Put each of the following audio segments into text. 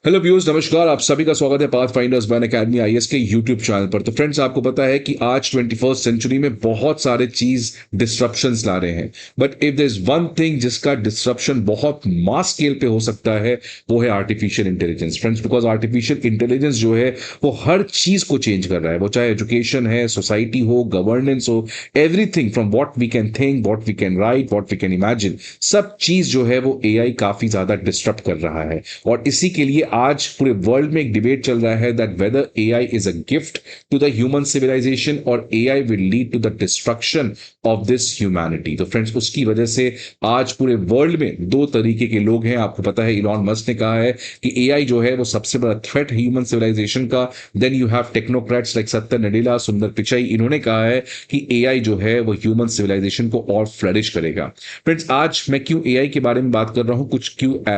Hello viewers, नमस्कार। आप सभी का स्वागत है path finders ban academy IAS के यूट्यूब चैनल पर। तो फ्रेंड्स, आपको पता है कि आज 21st सेंचुरी में बहुत सारे चीज डिस्ट्रप्शंस ला रहे हैं, but if there is one thing जिसका डिस्ट्रप्शन बहुत मास स्केल पे हो सकता है, वो है artificial intelligence. Friends, because artificial intelligence जो है वो हर चीज को चेंज कर रहा है। वो चाहे एजुकेशन है, सोसाइटी हो, गवर्नेंस हो, everything from what we can think, what we can write, what we can imagine, सब चीज जो है वो एआई काफी ज्यादा डिस्टर्ब कर रहा है। और इसी के लिए आज पूरे वर्ल्ड में एक डिबेट चल रहा है that whether AI is a gift to the human civilization और AI will lead to the destruction of this humanity. तो फ्रेंड्स, उसकी वजह से आज पूरे वर्ल्ड में दो तरीके के लोग हैं। आपको पता है इलॉन मस्क ने कहा है कि एआई जो है वो सबसे बड़ा थ्रेट है ह्यूमन सिविलाइजेशन का। Then you have technocrats like Satya Nadella, सुंदर पिचाई, इन्होंने कहा है कि एआई जो है वो ह्यूमन सिविलाइजेशन को और फ्लरिश करेगा। फ्रेंड्स, आज मैं क्यों एआई के बारे में बात कर रहा हूं,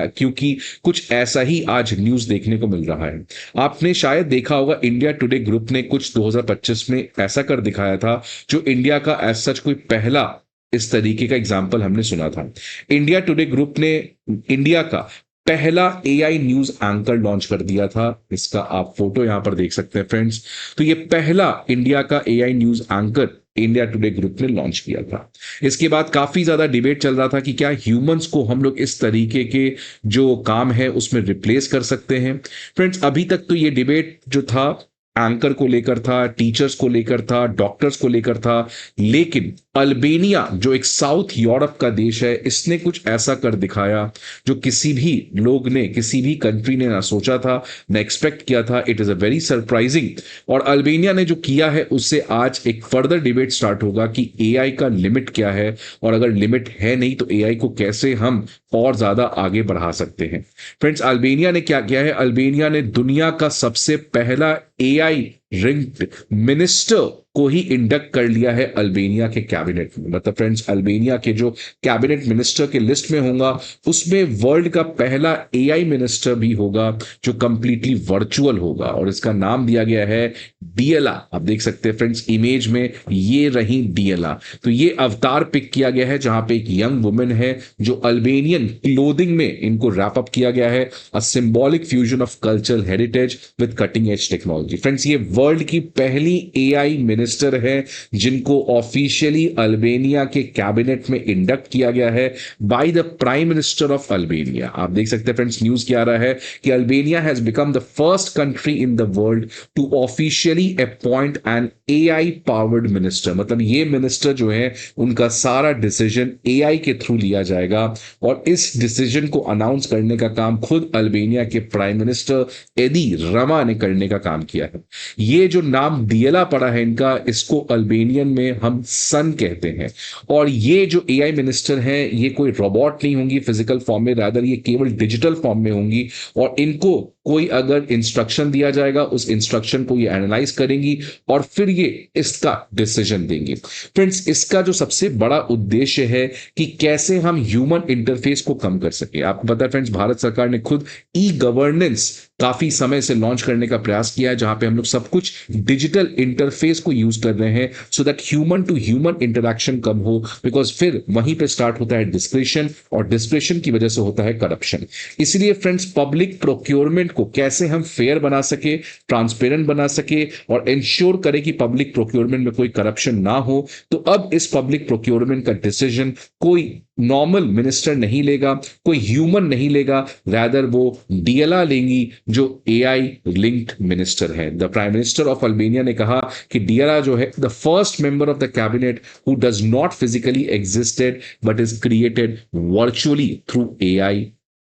क्योंकि कुछ ऐसा ही आज न्यूज देखने को मिल रहा है। आपने शायद देखा होगा, इंडिया टुडे ग्रुप ने कुछ 2025 में ऐसा कर दिखाया था जो इंडिया का एज सच कोई पहला इस तरीके का एग्जाम्पल हमने सुना था। इंडिया टुडे ग्रुप ने इंडिया का पहला एआई न्यूज एंकर लॉन्च कर दिया था। इसका आप फोटो यहां पर देख सकते हैं फ्रेंड्स। तो ये पहला इंडिया का AI news anchor India today group ने लॉन्च किया था। इसके बाद काफी ज्यादा डिबेट चल रहा था कि क्या ह्यूमंस को हम लोग इस तरीके के जो काम है उसमें रिप्लेस कर सकते हैं। फ्रेंड्स, अभी तक तो ये डिबेट जो था एंकर को लेकर था, टीचर्स को लेकर था, डॉक्टर्स को लेकर था, लेकिन अल्बेनिया जो एक साउथ यूरोप का देश है, इसने कुछ ऐसा कर दिखाया जो किसी भी लोग ने, किसी भी कंट्री ने ना सोचा था, ना एक्सपेक्ट किया था। It is a very surprising. और अल्बेनिया ने जो किया है उससे आज एक फर्दर डिबेट स्टार्ट होगा कि एआई का लिमिट क्या है, और अगर लिमिट है नहीं तो एआई को कैसे हम और ज्यादा आगे बढ़ा सकते हैं। फ्रेंड्स, अल्बेनिया ने क्या किया है, अल्बेनिया ने दुनिया का सबसे पहला एआई रिंग्ड मिनिस्टर को ही इंडक्ट कर लिया है अल्बेनिया के कैबिनेट में। मतलब फ्रेंड्स, अल्बेनिया के जो कैबिनेट मिनिस्टर के लिस्ट में होगा उसमें वर्ल्ड का पहला एआई मिनिस्टर भी होगा जो कंप्लीटली वर्चुअल होगा, और इसका नाम दिया गया है डीएला। आप देख सकते हैं फ्रेंड्स, इमेज में ये रही डीएला। तो ये अवतार पिक किया गया है जहां पे एक यंग वुमेन है जो अल्बेनियन क्लोथिंग में इनको रैप अप किया गया है। अ symbolic fusion of cultural heritage with cutting edge technology. Friends, ये वर्ल्ड की पहली एआई मिनिस्टर है जिनको ऑफिशियली अल्बेनिया के कैबिनेट में इंडक्ट किया गया है by the prime minister of Albania. आप देख सकते हैं फ्रेंड्स, न्यूज क्या आ रहा है कि Albania has become the first country in the world to officially appoint an AI powered minister. मतलब ये मिनिस्टर जो है उनका सारा डिसीजन एआई के थ्रू लिया जाएगा, और इस डिसीजन को अनाउंस करने का काम खुद अल्बेनिया के प्राइम मिनिस्टर एदी रमा ने करने का काम किया है। ये जो नाम दियला पड़ा है इनका, इसको अल्बेनियन में हम सन कहते हैं। और ये जो एआई मिनिस्टर हैं ये कोई रोबोट नहीं होंगी फिजिकल फॉर्म में, रादर ये केवल डिजिटल फॉर्म में होंगी, और इनको कोई अगर इंस्ट्रक्शन दिया जाएगा उस इंस्ट्रक्शन को ये एनालाइज करेंगी और फिर ये इसका डिसीजन देंगे। फ्रेंड्स, इसका जो सबसे बड़ा उद्देश्य है कि कैसे हम ह्यूमन इंटरफेस को कम कर सके। आपको पता है फ्रेंड्स, भारत सरकार ने खुद ई गवर्नेंस काफी समय से लॉन्च करने का प्रयास किया है, जहां पे हम लोग सब कुछ डिजिटल इंटरफेस को यूज कर रहे हैं so that human to human interaction कम हो। बिकॉज फिर वहीं पे स्टार्ट होता है डिस्क्रिप्शन, और डिस्क्रिप्शन की वजह से होता है करप्शन। इसलिए फ्रेंड्स, पब्लिक प्रोक्योरमेंट को कैसे हम फेयर बना सके, ट्रांसपेरेंट बना सके, और इंश्योर करें कि पब्लिक प्रोक्योरमेंट में कोई करप्शन ना हो, तो अब इस पब्लिक प्रोक्योरमेंट का डिसीजन कोई नॉर्मल मिनिस्टर नहीं लेगा, कोई ह्यूमन नहीं लेगा, रैदर वो डीएलआ लेंगी जो एआई लिंक्ड मिनिस्टर है। The prime minister of Albania ने कहा कि डीएलआ जो है the first member of the cabinet who does not physically existed but is created virtually through AI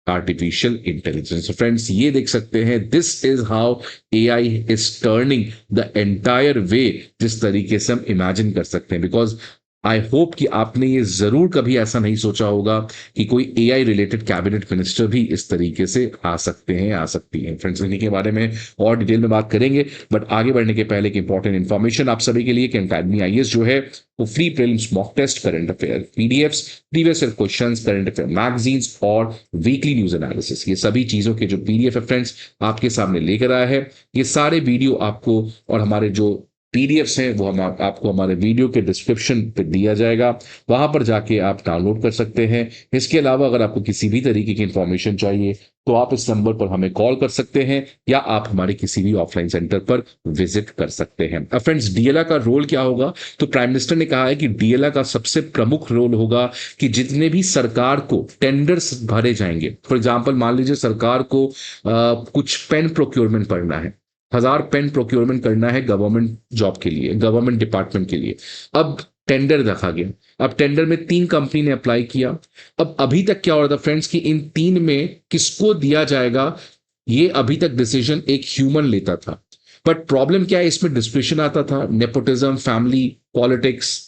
artificial intelligence. Friends, ये देख सकते हैं, this is how AI is turning the entire way जिस तरीके से हम इमेजिन कर सकते हैं। बिकॉज आई होप कि आपने ये जरूर कभी ऐसा नहीं सोचा होगा कि कोई एआई रिलेटेड कैबिनेट मिनिस्टर भी इस तरीके से आ सकते हैं, आ सकती हैं। फ्रेंड्स, इन्हीं के बारे में और डिटेल में बात करेंगे, बट आगे बढ़ने के पहले एक इंपॉर्टेंट इन्फॉर्मेशन आप सभी के लिए कि अकेडमी आईएएस जो है वो free prelims mock test, current affair PDFs, previous year questions, current affair magazines और वीकली न्यूज एनालिसिस, ये सभी चीजों के जो पीडीएफ है फ्रेंड्स आपके सामने लेकर आया है। ये सारे वीडियो आपको और हमारे जो पीडीएफ्स हैं वो हम आपको हमारे वीडियो के डिस्क्रिप्शन पे दिया जाएगा, वहां पर जाके आप डाउनलोड कर सकते हैं। इसके अलावा अगर आपको किसी भी तरीके की इंफॉर्मेशन चाहिए तो आप इस नंबर पर हमें कॉल कर सकते हैं या आप हमारे किसी भी ऑफलाइन सेंटर पर विजिट कर सकते हैं। अब फ्रेंड्स, डीएलआर का रोल क्या होगा? तो प्राइम मिनिस्टर ने कहा है कि डीएलआर का सबसे प्रमुख रोल होगा कि जितने भी सरकार को टेंडर्स भरे जाएंगे, फॉर एग्जाम्पल मान लीजिए सरकार को कुछ पेन प्रोक्योरमेंट करना है, 1000 पेन प्रोक्योरमेंट करना है गवर्नमेंट जॉब के लिए, गवर्नमेंट डिपार्टमेंट के लिए। अब टेंडर रखा गया, अब टेंडर में 3 कंपनी ने अप्लाई किया। अब अभी तक क्या हो रहा था फ्रेंड्स कि इन 3 में किसको दिया जाएगा ये अभी तक डिसीजन एक ह्यूमन लेता था। बट प्रॉब्लम क्या है, इसमें डिस्क्रिप्शन आता था, nepotism, family politics,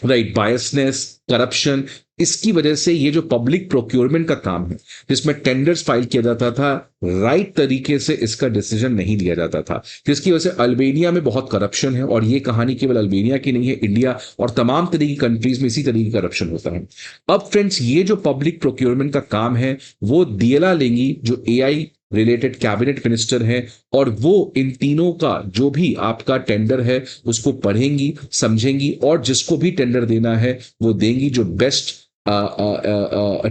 right, biasness, corruption. इसकी वजह से ये जो पब्लिक प्रोक्योरमेंट का काम है जिसमें टेंडर्स फाइल किया जाता था, राइट तरीके से इसका डिसीजन नहीं लिया जाता था, जिसकी वजह से अल्बेनिया में बहुत करप्शन है। और ये कहानी केवल अल्बेनिया की नहीं है, इंडिया और तमाम तरह की कंट्रीज में इसी तरीके का करप्शन होता है। अब फ्रेंड्स, ये जो पब्लिक प्रोक्योरमेंट का काम है वो डीएलआर लेंगी, जो एआई रिलेटेड कैबिनेट मिनिस्टर हैं, और वो इन तीनों का जो भी आपका टेंडर है उसको पढ़ेंगी, समझेंगी और जिसको भी टेंडर देना है वो देंगी, जो बेस्ट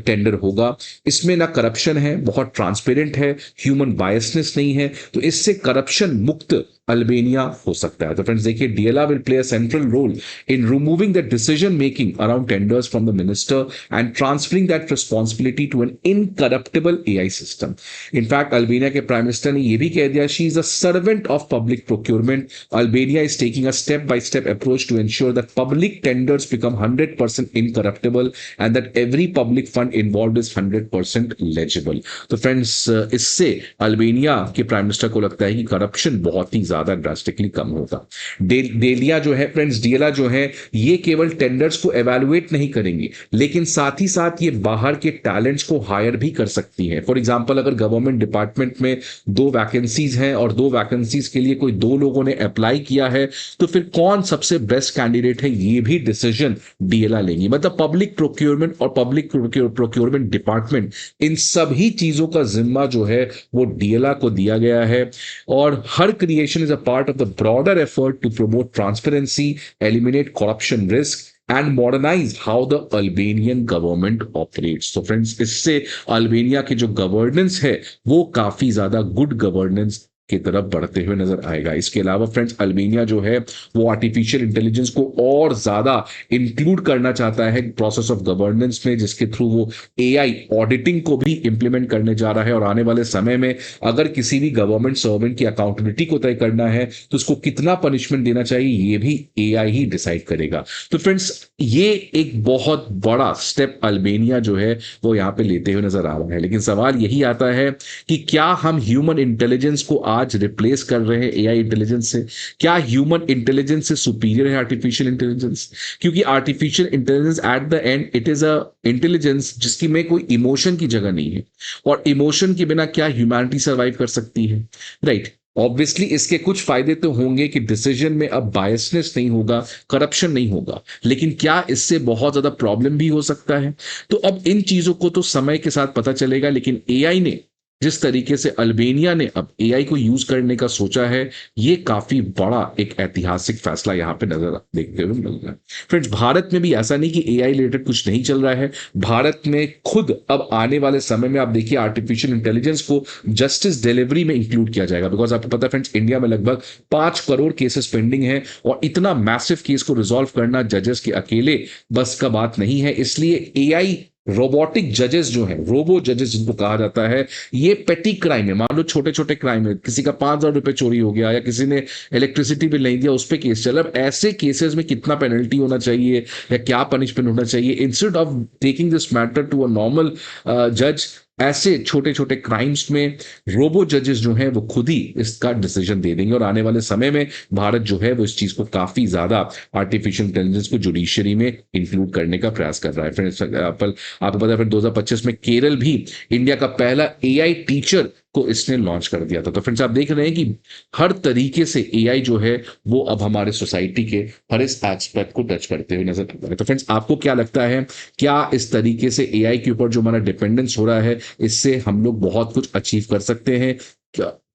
टेंडर होगा। इसमें ना करप्शन है, बहुत ट्रांसपेरेंट है, ह्यूमन बायसनेस नहीं है, तो इससे करप्शन मुक्त अल्बेनिया हो सकता है। तो फ्रेंड्स देखिए, DLR will play a central role in removing the decision making around tenders from the minister and transferring that responsibility to an incorruptible AI system. In fact Albania के प्राइम मिनिस्टर ने यह भी कह दिया, she is a servant of public procurement. Albania is taking a step by step approach to ensure that public tenders become 100% incorruptible and that every public fund involved is 100% legible। तो friends, इससे Albania के prime minister को लगता है कि corruption बहुत ही ज्यादा drastically कम होगा। डेलिया जो है फ्रेंड्स, डीएलआर जो है, ये केवल टेंडर्स को एवेलुएट नहीं करेंगे लेकिन साथ ही साथ ये बाहर के टैलेंट्स को हायर भी कर सकती है। फॉर एग्जांपल, अगर गवर्नमेंट डिपार्टमेंट में 2 वैकेंसीज हैं और 2 वैकेंसीज के लिए कोई 2 लोगों ने अप्लाई किया है, तो फिर कौन सबसे बेस्ट कैंडिडेट है ये भी डिसीजन डीएलआर लेंगी। मतलब पब्लिक प्रोक्योरमेंट और पब्लिक प्रोक्योरमेंट डिपार्टमेंट, इन सभी चीजों का जिम्मा जो है वो डीएलआर को दिया गया है। और हर creation is a part of the broader effort to promote transparency, eliminate corruption risk and modernise how the Albanian government operates. तो फ्रेंड्स, इससे अल्बेनिया की जो गवर्नेंस है वो काफी ज्यादा गुड गवर्नेंस की तरफ बढ़ते हुए नजर आएगा। इसके अलावा फ्रेंड्स, अल्बेनिया जो है वो आर्टिफिशियल इंटेलिजेंस को और ज्यादा इंक्लूड करना चाहता है प्रोसेस ऑफ गवर्नेंस में, जिसके थ्रू वो एआई ऑडिटिंग को भी इंप्लीमेंट करने जा रहा है। और आने वाले समय में अगर किसी भी गवर्नमेंट सर्वेंट की अकाउंटेबिलिटी को तय करना है तो उसको कितना पनिशमेंट देना चाहिए ये भी एआई ही डिसाइड करेगा। तो फ्रेंड्स, ये एक बहुत बड़ा स्टेप अल्बेनिया जो है वो यहां पे लेते हुए नजर आ रहा है। लेकिन सवाल यही आता है कि क्या हम ह्यूमन इंटेलिजेंस को आज रिप्लेस कर रहे हैं एआई इंटेलिजेंस से? क्या ह्यूमन इंटेलिजेंस से सुपीरियर है आर्टिफिशियल इंटेलिजेंस? क्योंकि artificial intelligence at the end it is a intelligence जिसकी में कोई इमोशन की जगह नहीं है, और इमोशन के बिना क्या ह्यूमैनिटी सर्वाइव कर सकती है? राइट। ऑब्वियसली इसके कुछ फायदे तो होंगे कि डिसीजन में अब बायसनेस नहीं होगा, करप्शन नहीं होगा, लेकिन क्या इससे बहुत ज्यादा प्रॉब्लम भी हो सकता है? तो अब इन चीजों को तो समय के साथ पता चलेगा। लेकिन एआई ने जिस तरीके से अल्बेनिया ने अब एआई को यूज करने का सोचा है, ये काफी बड़ा एक ऐतिहासिक फैसला यहां पे नजर देखते हुए मिल रहा है। फ्रेंड्स, भारत में भी ऐसा नहीं कि एआई रिलेटेड कुछ नहीं चल रहा है। भारत में खुद अब आने वाले समय में आप देखिए आर्टिफिशियल इंटेलिजेंस को जस्टिस डिलीवरी में इंक्लूड किया जाएगा। बिकॉज आपको पता है फ्रेंड्स, इंडिया में लगभग 5 करोड़ केसेस पेंडिंग है और इतना मैसिव केस को रिजॉल्व करना जजेस के अकेले बस का बात नहीं है। इसलिए एआई रोबोटिक जजेस जो हैं, रोबो जजेस जिनको कहा जाता है, ये पेटी क्राइम है, मान लो छोटे छोटे क्राइम है, किसी का 5,000 रुपए चोरी हो गया या किसी ने इलेक्ट्रिसिटी बिल नहीं दिया, उस पर केस चला। अब ऐसे केसेस में कितना पेनल्टी होना चाहिए या क्या पनिशमेंट होना चाहिए, instead of taking this matter to a normal जज, ऐसे छोटे छोटे क्राइम्स में रोबो जजेस जो हैं वो खुद ही इसका डिसीजन दे देंगे। और आने वाले समय में भारत जो है वो इस चीज को काफी ज्यादा आर्टिफिशियल इंटेलिजेंस को जुडिशरी में इंक्लूड करने का प्रयास कर रहा है। फ्रेंड्स, आपको पता है फिर 2025 में केरल भी इंडिया का पहला एआई टीचर को इसने लॉन्च कर दिया था। तो फ्रेंड्स, आप देख रहे हैं कि हर तरीके से एआई जो है वो अब हमारे सोसाइटी के हर इस एस्पेक्ट को टच करते हुए नजर आ रहा है। तो फ्रेंड्स, आपको क्या लगता है, क्या इस तरीके से एआई के ऊपर जो हमारा डिपेंडेंस हो रहा है इससे हम लोग बहुत कुछ अचीव कर सकते हैं,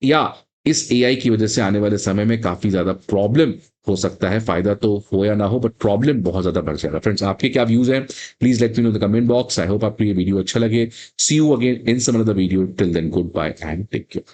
या इस एआई की वजह से आने वाले समय में काफी ज्यादा प्रॉब्लम हो सकता है फायदा तो हो या ना हो, बट प्रॉब्लम बहुत ज्यादा बढ़ जाएगा। फ्रेंड्स, आपके क्या व्यूज हैं? Please let me know the comment box. I hope आपको ये वीडियो अच्छा लगे। See you again in some another video. Till then, goodbye and take care.